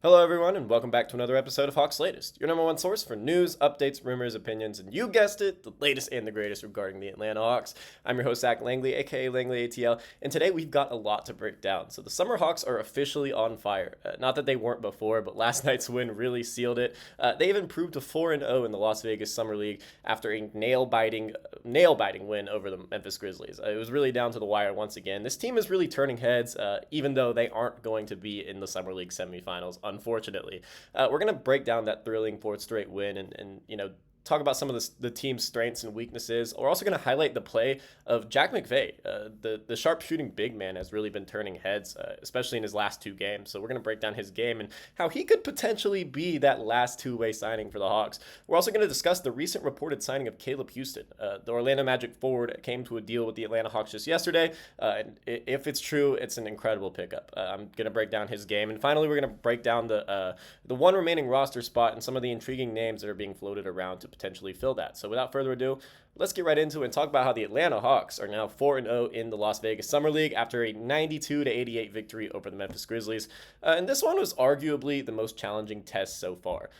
Hello, everyone, and welcome back to another episode of Hawks Latest, your number one source for news, updates, rumors, opinions, and you guessed it, the latest and the greatest regarding the Atlanta Hawks. I'm your host, Zach Langley, aka Langley ATL, and today we've got a lot to break down. So, the Summer Hawks are officially on fire. Not that they weren't before, but last night's win really sealed it. They even improved to 4-0 in the Las Vegas Summer League after a nail-biting win over the Memphis Grizzlies. It was really down to the wire once again. This team is really turning heads, even though they aren't going to be in the Summer League semifinals, unfortunately. We're going to break down that thrilling fourth straight win and talk about some of the team's strengths and weaknesses. We're also going to highlight the play of Jack McVay. The sharpshooting big man has really been turning heads, especially in his last two games. So we're going to break down his game and how he could potentially be that last two-way signing for the Hawks. We're also going to discuss the recent reported signing of Caleb Houston. The Orlando Magic forward came to a deal with the Atlanta Hawks just yesterday. And if it's true, it's an incredible pickup. I'm going to break down his game. And finally, we're going to break down the one remaining roster spot and some of the intriguing names that are being floated around to potentially fill that. So without further ado, let's get right into it and talk about how the Atlanta Hawks are now 4-0 in the Las Vegas Summer League after a 92-88 victory over the Memphis Grizzlies. And this one was arguably the most challenging test so far.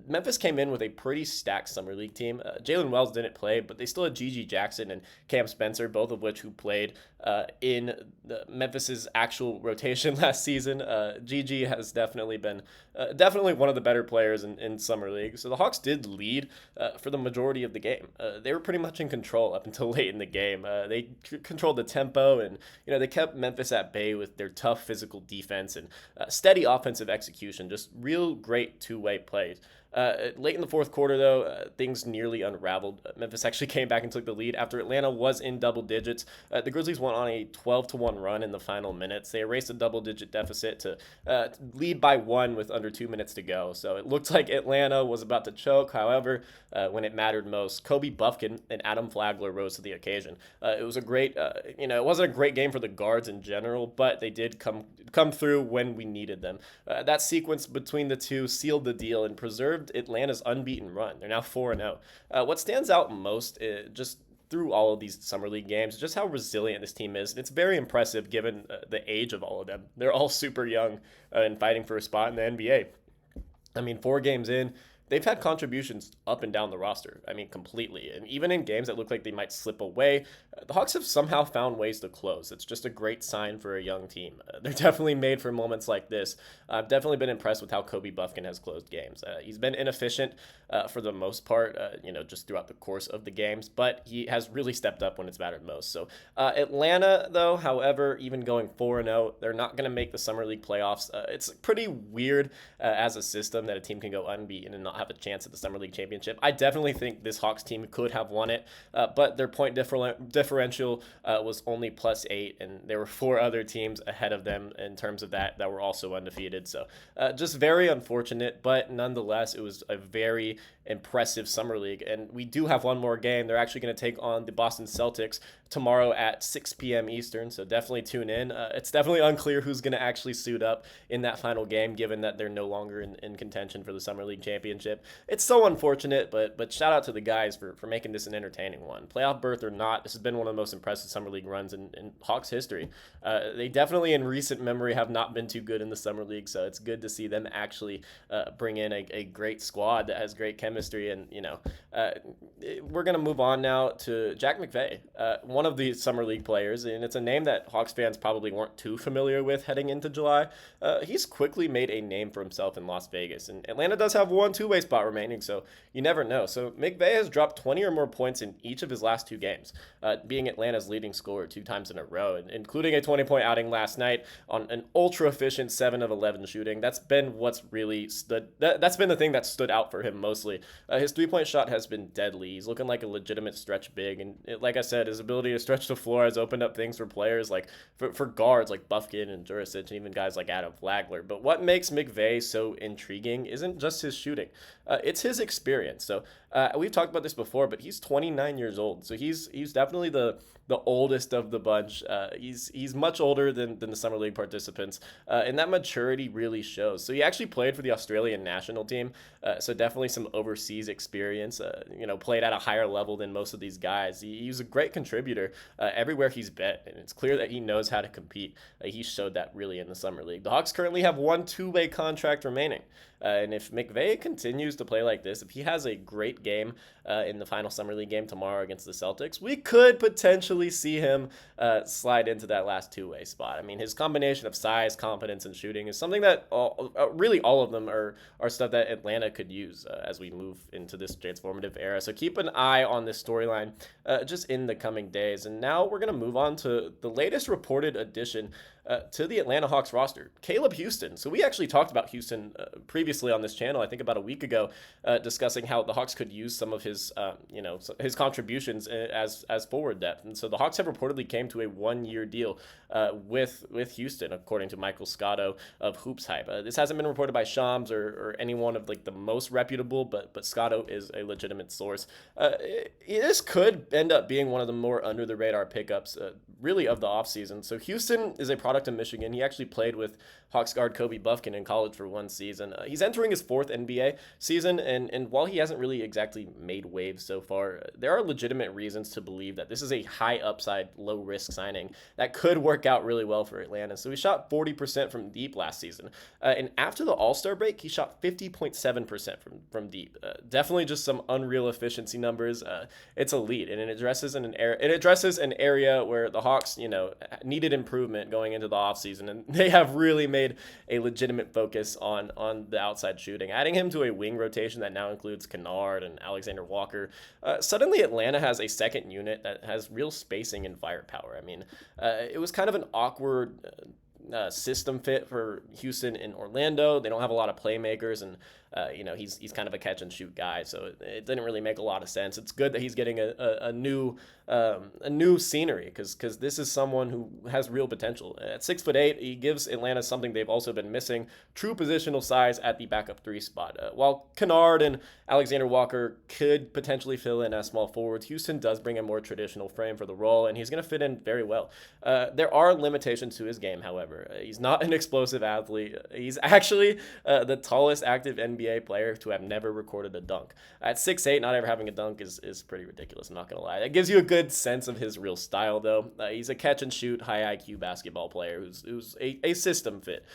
Memphis came in with a pretty stacked Summer League team. Jalen Wells didn't play, but they still had Gigi Jackson and Cam Spencer, both of which who played in Memphis's actual rotation last season. Gigi has definitely been definitely one of the better players in Summer League. So the Hawks did lead for the majority of the game. They were pretty much in control up until late in the game. They controlled the tempo and they kept Memphis at bay with their tough physical defense and steady offensive execution. Just real great two-way plays. Late in the fourth quarter, though, things nearly unraveled. Memphis actually came back and took the lead after Atlanta was in double digits. The Grizzlies went on a 12-1 run in the final minutes. They erased a double-digit deficit to lead by one with under 2 minutes to go. So it looked like Atlanta was about to choke. However, when it mattered most, Kobe Buffkin and Adam Flagler rose to the occasion. It was a great, it wasn't a great game for the guards in general, but they did come through when we needed them. That sequence between the two sealed the deal and preserved Atlanta's unbeaten run. They're now 4-0. What stands out most just through all of these Summer League games, just how resilient this team is. It's very impressive given the age of all of them. They're all super young and fighting for a spot in the NBA. I mean, 4 games in, they've had contributions up and down the roster. I mean, completely. And even in games that look like they might slip away, the Hawks have somehow found ways to close. It's just a great sign for a young team. They're definitely made for moments like this. I've definitely been impressed with how Kobe Buffkin has closed games. He's been inefficient for the most part, just throughout the course of the games, but he has really stepped up when it's mattered most. So Atlanta, though, however, even going 4-0, they're not going to make the Summer League playoffs. It's pretty weird as a system that a team can go unbeaten and not have a chance at the Summer League championship. I definitely think this Hawks team could have won it, but their point differential was only +8, and there were 4 other teams ahead of them in terms of that were also undefeated. So just very unfortunate, but nonetheless, it was a very impressive Summer League. And we do have one more game. They're actually going to take on the Boston Celtics tomorrow at 6 p.m. Eastern, so definitely tune in. It's definitely unclear who's going to actually suit up in that final game, given that they're no longer in contention for the Summer League championship. It's so unfortunate, but shout out to the guys for making this an entertaining one. Playoff berth or not, this has been one of the most impressive Summer League runs in Hawks history. They definitely, in recent memory, have not been too good in the Summer League, so it's good to see them actually bring in a great squad that has great chemistry. And, we're going to move on now to Jack McVay, one of the Summer League players, and it's a name that Hawks fans probably weren't too familiar with heading into July. He's quickly made a name for himself in Las Vegas, and Atlanta does have one two-way spot remaining, so you never know. So McVay has dropped 20 or more points in each of his last 2 games, being Atlanta's leading scorer 2 times in a row, including a 20-point outing last night on an ultra-efficient 7 of 11 shooting. That's been what's really that's been the thing that stood out for him mostly. His 3-point shot has been deadly. He's looking like a legitimate stretch big, and like I said, his ability to stretch the floor has opened up things for players like for guards like Buffkin and Jurisic, and even guys like Adam Flagler. But what makes McVay so intriguing isn't just his shooting. it's his experience. So we've talked about this before, but he's 29 years old. So he's definitely the oldest of the bunch. He's much older than the summer league participants, and that maturity really shows. So he actually played for the Australian national team, so definitely some overseas experience. Played at a higher level than most of these guys. He was a great contributor everywhere he's been, and it's clear that he knows how to compete. He showed that really in the summer league. The Hawks currently have one two-way contract remaining. And if McVay continues to play like this, if he has a great game in the final summer league game tomorrow against the Celtics, we could potentially see him slide into that last two-way spot. I mean, his combination of size, confidence, and shooting is something that really all of them are stuff that Atlanta could use as we move into this transformative era. So keep an eye on this storyline just in the coming days. And now we're going to move on to the latest reported addition to the Atlanta Hawks roster, Caleb Houston. So we actually talked about Houston previously on this channel, I think about a week ago, discussing how the Hawks could use some of his contributions as forward depth. And so the Hawks have reportedly came to a 1-year deal with Houston, according to Michael Scotto of Hoops Hype. This hasn't been reported by Shams or any one of the most reputable, but Scotto is a legitimate source. This could end up being one of the more under the radar pickups, really, of the offseason. So Houston is a product of Michigan. He actually played with Hawks guard Kobe Buffkin in college for one season. He's entering his 4th NBA season, and while he hasn't really exactly made waves so far, there are legitimate reasons to believe that this is a high upside, low risk signing that could work out really well for Atlanta. So he shot 40% from deep last season, and after the All-Star break, he shot 50.7% from deep. Definitely just some unreal efficiency numbers. It's elite, and it addresses an area where the Hawks, needed improvement going into the offseason, and they have really made a legitimate focus on the outside shooting. Adding him to a wing rotation that now includes Kennard and Alexander Walker, suddenly Atlanta has a second unit that has real spacing and firepower. I mean, it was kind of an awkward system fit for Houston in Orlando. They don't have a lot of playmakers, and he's kind of a catch and shoot guy, so it didn't really make a lot of sense. It's good that he's getting a new scenery, because this is someone who has real potential. At 6'8", he gives Atlanta something they've also been missing: true positional size at the backup 3 spot. While Kennard and Alexander Walker could potentially fill in as small forwards, Houston does bring a more traditional frame for the role, and he's going to fit in very well. There are limitations to his game, however. He's not an explosive athlete. He's actually the tallest active NBA player to have never recorded a dunk. At 6'8", not ever having a dunk is pretty ridiculous, I'm not going to lie. That gives you a good sense of his real style, though. He's a catch and shoot, high IQ basketball player who's a system fit.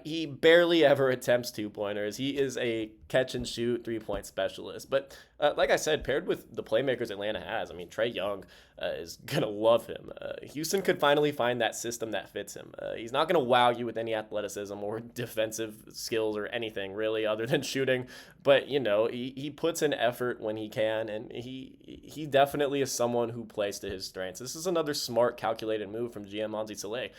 He barely ever attempts 2-pointers. He is a catch and shoot 3-point specialist. But like I said, paired with the playmakers Atlanta has, I mean, Trae Young is going to love him. Houston could finally find that system that fits him. He's not going to wow you with any athleticism or defensive skills or anything, really, other than shooting. But, he puts in effort when he can, and he definitely is someone who plays to his strengths. This is another smart, calculated move from GM Monty Saleh.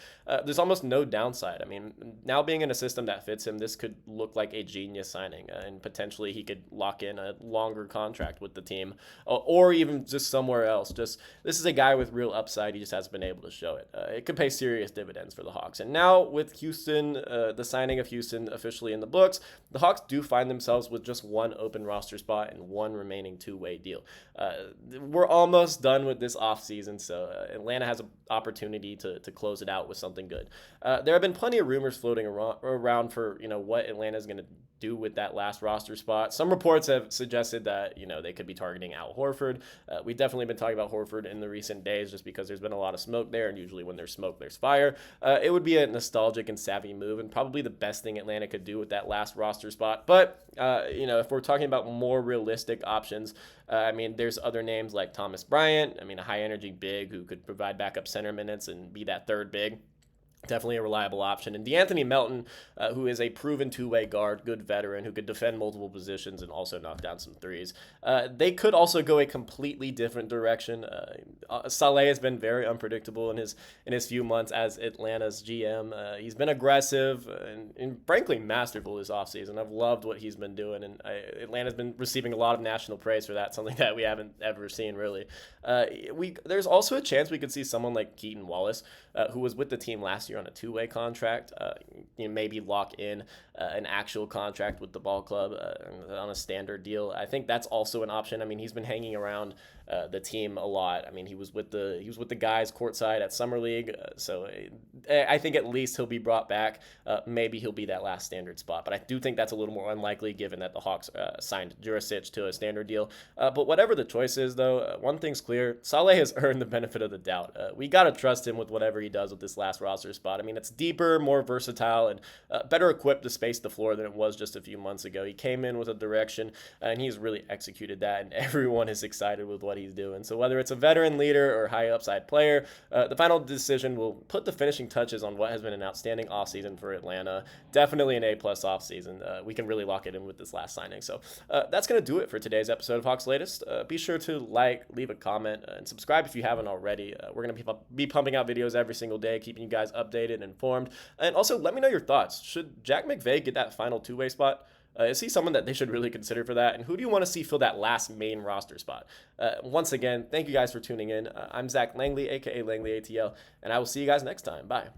There's almost no downside. I mean, now being in a system that fits him, this could look like a genius signing, and potentially he could lock in a longer contract with the team, or even just somewhere else. This is a guy with real upside. He just hasn't been able to show it. It could pay serious dividends for the Hawks. And now with Houston, the signing of Houston officially in the books, the Hawks do find themselves with just one open roster spot and one remaining two-way deal. We're almost done with this offseason, so Atlanta has an opportunity to close it out with something good. There have been plenty of rumors floating around for what Atlanta is going to do with that last roster spot. Some reports have suggested that they could be targeting Al Horford. We've definitely been talking about Horford in the recent days just because there's been a lot of smoke there, and usually when there's smoke, there's fire. It would be a nostalgic and savvy move, and probably the best thing Atlanta could do with that last roster spot. But if we're talking about more realistic options, there's other names like Thomas Bryant. A high-energy big who could provide backup center minutes and be that third big. Definitely a reliable option. And DeAnthony Melton, who is a proven two-way guard, good veteran, who could defend multiple positions and also knock down some threes. They could also go a completely different direction. Saleh has been very unpredictable in his few months as Atlanta's GM. He's been aggressive and frankly masterful this offseason. I've loved what he's been doing, and Atlanta's been receiving a lot of national praise for that, something that we haven't ever seen, really. There's also a chance we could see someone like Keaton Wallace who was with the team last year on a two-way contract, maybe lock in an actual contract with the ball club on a standard deal. I think that's also an option. I mean, he's been hanging around the team a lot. I mean, he was with the guys courtside at Summer League, so I think at least he'll be brought back. Maybe he'll be that last standard spot, but I do think that's a little more unlikely given that the Hawks signed Jurisic to a standard deal. But whatever the choice is, though, one thing's clear: Saleh has earned the benefit of the doubt. We gotta trust him with whatever he does with this last roster spot. I mean, it's deeper, more versatile, and better equipped to space the floor than it was just a few months ago. He came in with a direction, and he's really executed that, and everyone is excited with what he's doing. So whether it's a veteran leader or high upside player, the final decision will put the finishing touches on what has been an outstanding offseason for Atlanta. Definitely an A-plus offseason. We can really lock it in with this last signing. So that's going to do it for today's episode of Hawks Latest. Be sure to like, leave a comment, and subscribe if you haven't already. We're going to be pumping out videos every single day, keeping you guys updated and informed. And also, let me know your thoughts. Should Jack McVay get that final two-way spot? Is he someone that they should really consider for that? And who do you want to see fill that last main roster spot? Once again, thank you guys for tuning in. I'm Zach Langley, a.k.a. Langley ATL, and I will see you guys next time. Bye.